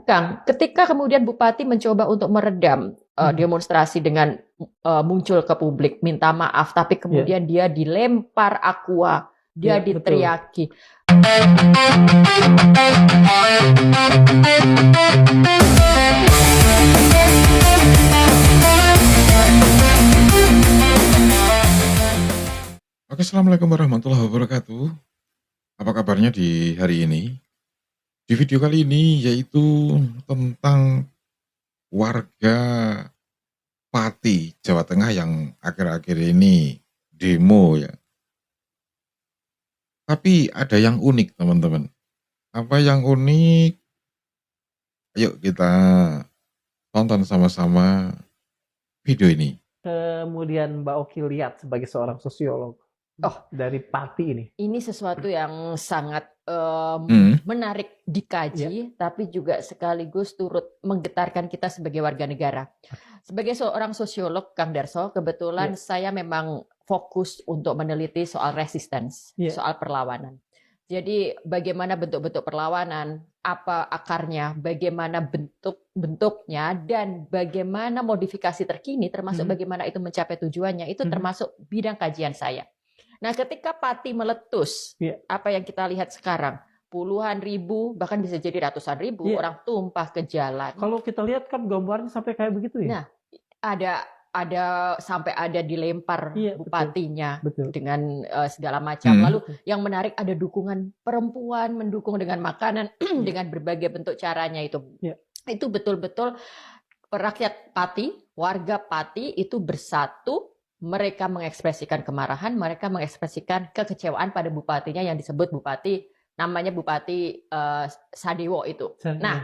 Kang, ketika kemudian Bupati mencoba untuk meredam demonstrasi dengan muncul ke publik, minta maaf, tapi kemudian dia dilempar aqua, dia diteriaki. Oke, Assalamualaikum warahmatullahi wabarakatuh. Apa kabarnya di hari ini? Di video kali ini yaitu tentang warga Pati, Jawa Tengah yang akhir-akhir ini demo ya. Tapi ada yang unik teman-teman. Apa yang unik? Ayo kita tonton sama-sama video ini. Kemudian Mbak Oki lihat sebagai seorang sosiolog dari Pati ini. Ini sesuatu yang sangat menarik dikaji, tapi juga sekaligus turut menggetarkan kita sebagai warga negara. Sebagai seorang sosiolog, Kang Darso, kebetulan saya memang fokus untuk meneliti soal resistance, soal perlawanan. Jadi bagaimana bentuk-bentuk perlawanan, apa akarnya, bagaimana bentuknya, dan bagaimana modifikasi terkini, termasuk bagaimana itu mencapai tujuannya, itu termasuk bidang kajian saya. Nah, ketika Pati meletus, apa yang kita lihat sekarang, puluhan ribu, bahkan bisa jadi ratusan ribu orang tumpah ke jalan. Kalau kita lihat kan gambarnya sampai kayak begitu ya. Nah, ada sampai ada dilempar bupatinya dengan segala macam. Lalu yang menarik ada dukungan perempuan, mendukung dengan makanan, dengan berbagai bentuk caranya itu. Itu betul-betul rakyat Pati, warga Pati itu bersatu. Mereka mengekspresikan kemarahan, mereka mengekspresikan kekecewaan pada bupatinya yang disebut bupati, namanya Bupati Sadewo itu. Nah,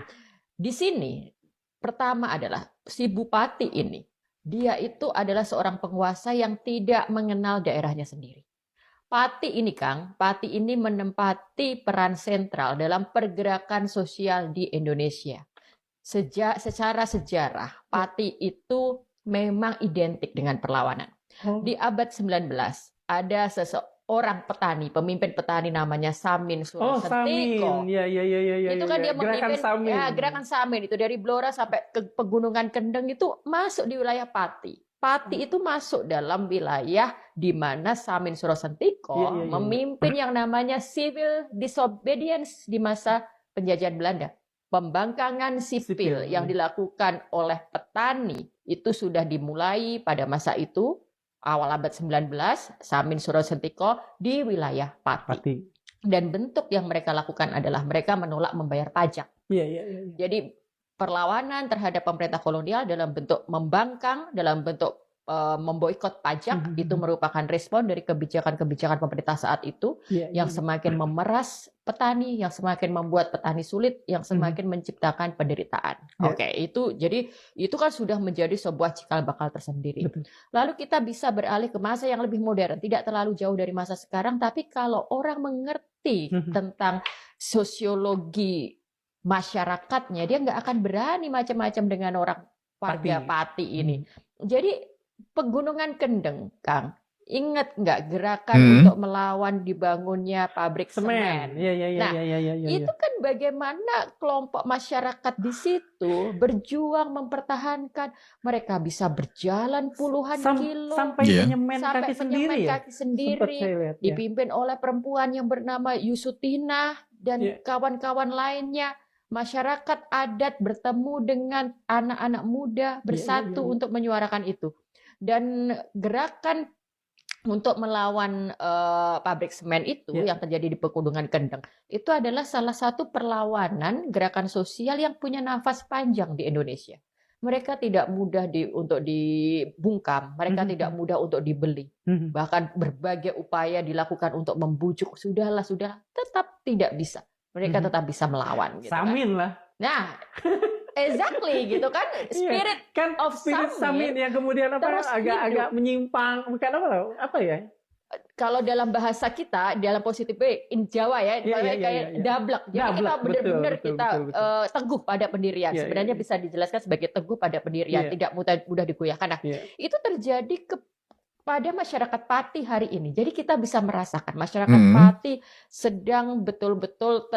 di sini pertama adalah si bupati ini, dia itu adalah seorang penguasa yang tidak mengenal daerahnya sendiri. Pati ini, Kang, Pati ini menempati peran sentral dalam pergerakan sosial di Indonesia. Secara sejarah, Pati itu memang identik dengan perlawanan. Di abad 19 ada seseorang petani, pemimpin petani namanya Samin Suro Sentiko. Itu kan dia memimpin gerakan Samin itu dari Blora sampai ke Pegunungan Kendeng itu masuk di wilayah Pati. Pati itu masuk dalam wilayah di mana Samin Suro Sentiko memimpin yang namanya civil disobedience di masa penjajahan Belanda. Pembangkangan sipil yang dilakukan oleh petani itu sudah dimulai pada masa itu. Awal abad 19, Samin Suro Sentiko di wilayah Pati. Dan bentuk yang mereka lakukan adalah mereka menolak membayar pajak. Jadi perlawanan terhadap pemerintah kolonial dalam bentuk membangkang, dalam bentuk memboikot pajak, itu merupakan respon dari kebijakan-kebijakan pemerintah saat itu yang semakin memeras petani, yang semakin membuat petani sulit, yang semakin menciptakan penderitaan. Jadi itu kan sudah menjadi sebuah cikal bakal tersendiri. Lalu kita bisa beralih ke masa yang lebih modern, tidak terlalu jauh dari masa sekarang, tapi kalau orang mengerti tentang sosiologi masyarakatnya, dia nggak akan berani macam-macam dengan orang warga Pati ini. Jadi Pegunungan Kendeng, Kang, ingat nggak gerakan untuk melawan dibangunnya pabrik semen? Itu kan bagaimana kelompok masyarakat di situ berjuang mempertahankan, mereka bisa berjalan puluhan kilo sampai penyemen kaki sendiri, dipimpin oleh perempuan yang bernama Yusutina dan kawan-kawan lainnya. Masyarakat adat bertemu dengan anak-anak muda bersatu untuk menyuarakan itu. Dan gerakan untuk melawan pabrik semen itu yang terjadi di Pegunungan Kendeng itu adalah salah satu perlawanan gerakan sosial yang punya nafas panjang di Indonesia. Mereka tidak mudah untuk dibungkam, mereka tidak mudah untuk dibeli. Bahkan berbagai upaya dilakukan untuk membujuk, sudahlah, tetap tidak bisa. Mereka tetap bisa melawan. Gitu Samin lah. Nah, exactly gitu kan, spirit Samin yang kemudian agak menyimpang, bukan apa ya? Kalau dalam bahasa kita, dalam positif way, in Jawa ya, kayak dablek. Jadi kita benar-benar teguh pada pendirian. Sebenarnya bisa dijelaskan sebagai teguh pada pendirian, tidak mudah digoyahkan. Nah, itu terjadi pada masyarakat Pati hari ini. Jadi kita bisa merasakan masyarakat Pati sedang betul-betul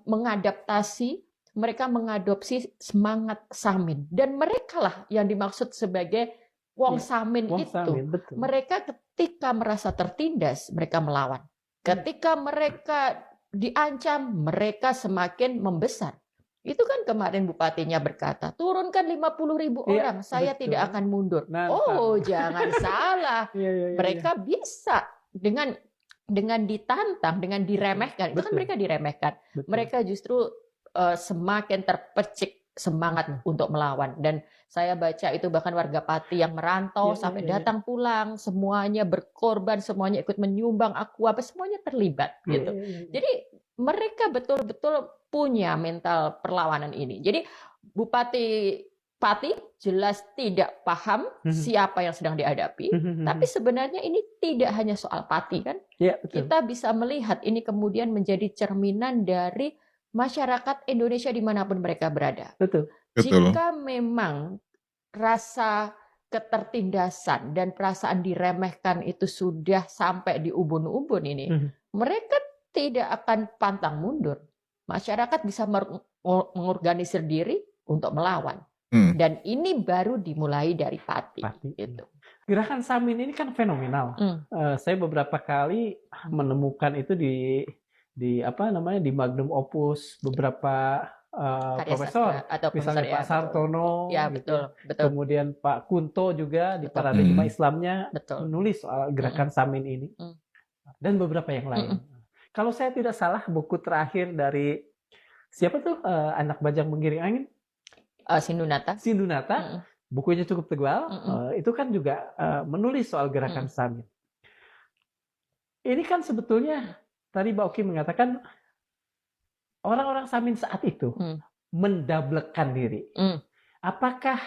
mengadaptasi mereka mengadopsi semangat Samin. Dan mereka lah yang dimaksud sebagai Wong Samin itu. Betul. Mereka ketika merasa tertindas, mereka melawan. Ketika mereka diancam, mereka semakin membesar. Itu kan kemarin bupatinya berkata, turunkan 50.000 orang, saya tidak akan mundur. Oh, jangan salah. Mereka bisa dengan ditantang, dengan diremehkan. Itu kan mereka diremehkan. Mereka justru semakin terpecik semangat untuk melawan. Dan saya baca itu bahkan warga Pati yang merantau sampai datang pulang, semuanya berkorban, semuanya ikut menyumbang semuanya terlibat gitu. Jadi mereka betul-betul punya mental perlawanan ini. Jadi Bupati Pati jelas tidak paham siapa yang sedang dihadapi, tapi sebenarnya ini tidak hanya soal Pati kan. Kita bisa melihat ini kemudian menjadi cerminan dari masyarakat Indonesia dimanapun mereka berada. Jika memang rasa ketertindasan dan perasaan diremehkan itu sudah sampai di ubun-ubun ini, mereka tidak akan pantang mundur. Masyarakat bisa mengorganisir diri untuk melawan. Dan ini baru dimulai dari Pati. Gitu. Gerakan Samin ini kan fenomenal. Saya beberapa kali menemukan itu di Magnum Opus beberapa profesor, atau misalnya Pak Sartono, betul. Kemudian Pak Kunto juga di Parade Jemaah Islamnya menulis soal gerakan Samin ini, dan beberapa yang lain. Kalau saya tidak salah, buku terakhir dari siapa tuh anak bajang menggiring angin? Sindunata. Bukunya cukup tebal. Itu kan juga menulis soal gerakan Samin. Ini kan sebetulnya tadi Mbak Oki mengatakan orang-orang Samin saat itu mendablekan diri. Apakah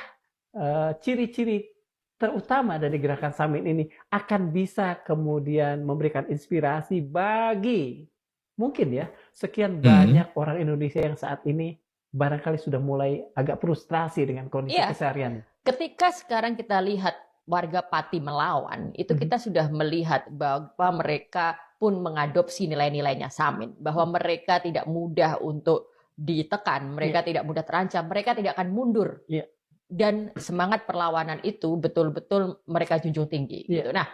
ciri-ciri terutama dari gerakan Samin ini akan bisa kemudian memberikan inspirasi bagi mungkin ya sekian banyak orang Indonesia yang saat ini barangkali sudah mulai agak frustrasi dengan kondisi keseharian? Ketika sekarang kita lihat warga Pati melawan, itu kita sudah melihat bahwa mereka pun mengadopsi nilai-nilainya Samin, bahwa mereka tidak mudah untuk ditekan, mereka tidak mudah terancam, mereka tidak akan mundur. Dan semangat perlawanan itu betul-betul mereka junjung tinggi. Gitu. Nah,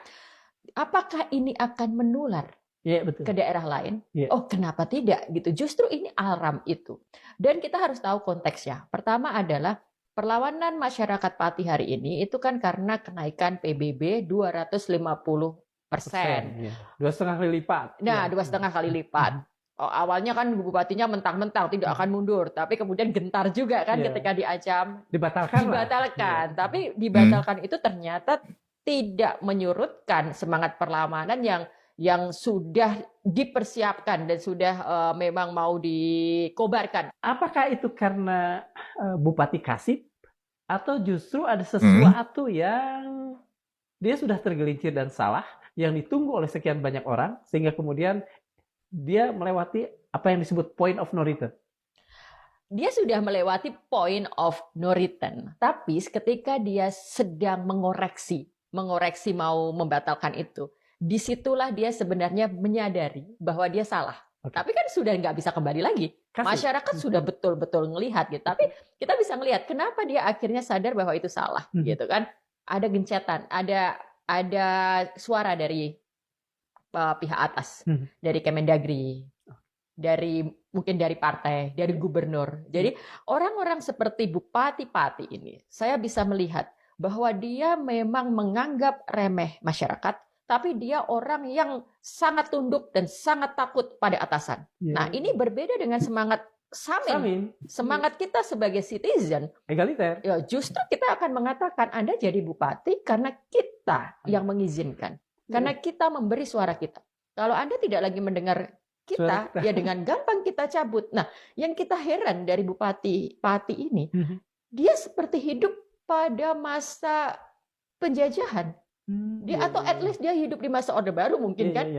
apakah ini akan menular ke daerah lain? Oh, kenapa tidak? Gitu. Justru ini alarm itu. Dan kita harus tahu konteksnya. Pertama adalah perlawanan masyarakat Pati hari ini itu kan karena kenaikan PBB 250%. 2,5 kali lipat. Nah, 2,5 kali lipat. Awalnya kan bupatinya mentang-mentang tidak akan mundur, tapi kemudian gentar juga kan ketika diancam. Dibatalkan. Tapi dibatalkan itu ternyata tidak menyurutkan semangat perlawanan yang sudah dipersiapkan dan sudah memang mau dikobarkan. Apakah itu karena Bupati Kasip atau justru ada sesuatu yang dia sudah tergelincir dan salah yang ditunggu oleh sekian banyak orang sehingga kemudian dia melewati apa yang disebut point of no return? Dia sudah melewati point of no return. Tapi ketika dia sedang mengoreksi mau membatalkan itu, disitulah dia sebenarnya menyadari bahwa dia salah. Tapi kan sudah nggak bisa kembali lagi. Masyarakat sudah betul-betul ngelihat gitu. Tapi kita bisa ngelihat kenapa dia akhirnya sadar bahwa itu salah, gitu kan? Ada gencetan, ada suara dari pihak atas, dari Kemendagri, mungkin dari partai, dari gubernur. Jadi orang-orang seperti Bupati Pati ini, saya bisa melihat bahwa dia memang menganggap remeh masyarakat, tapi dia orang yang sangat tunduk dan sangat takut pada atasan. Nah, ini berbeda dengan semangat Samin. Semangat kita sebagai citizen, egaliter. Ya, justru kita akan mengatakan Anda jadi bupati karena kita yang mengizinkan. Karena kita memberi suara kita. Kalau Anda tidak lagi mendengar kita, ya dengan gampang kita cabut. Nah, yang kita heran dari Bupati Pati ini, dia seperti hidup pada masa penjajahan. Atau at least dia hidup di masa Orde Baru mungkin kan.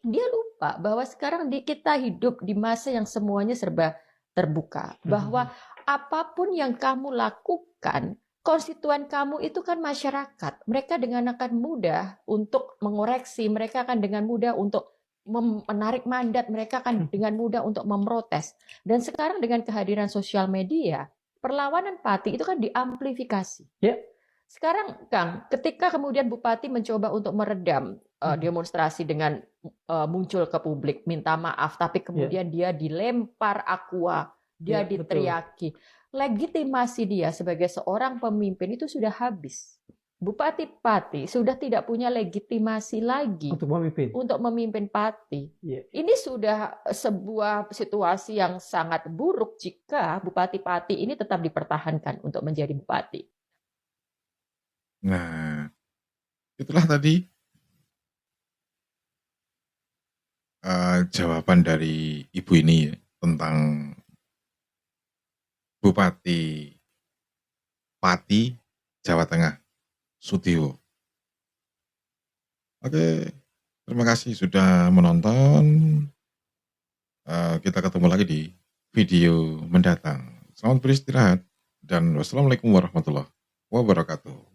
Dia lupa bahwa sekarang kita hidup di masa yang semuanya serba terbuka. Bahwa apapun yang kamu lakukan, konstituen kamu itu kan masyarakat. Mereka dengan akan mudah untuk mengoreksi, mereka akan dengan mudah untuk menarik mandat, mereka kan dengan mudah untuk memprotes. Dan sekarang dengan kehadiran sosial media, perlawanan Pati itu kan diamplifikasi. Ya. Sekarang Kang, ketika kemudian Bupati mencoba untuk meredam demonstrasi dengan muncul ke publik, minta maaf, tapi kemudian dia dilempar aqua, dia diteriaki. Legitimasi dia sebagai seorang pemimpin itu sudah habis. Bupati Pati sudah tidak punya legitimasi lagi untuk memimpin Pati. Ini sudah sebuah situasi yang sangat buruk jika Bupati Pati ini tetap dipertahankan untuk menjadi bupati. Nah, itulah tadi jawaban dari ibu ini ya, tentang Bupati Pati, Jawa Tengah, Sudiwo. Oke, terima kasih sudah menonton. Kita ketemu lagi di video mendatang. Selamat beristirahat dan wassalamualaikum warahmatullahi wabarakatuh.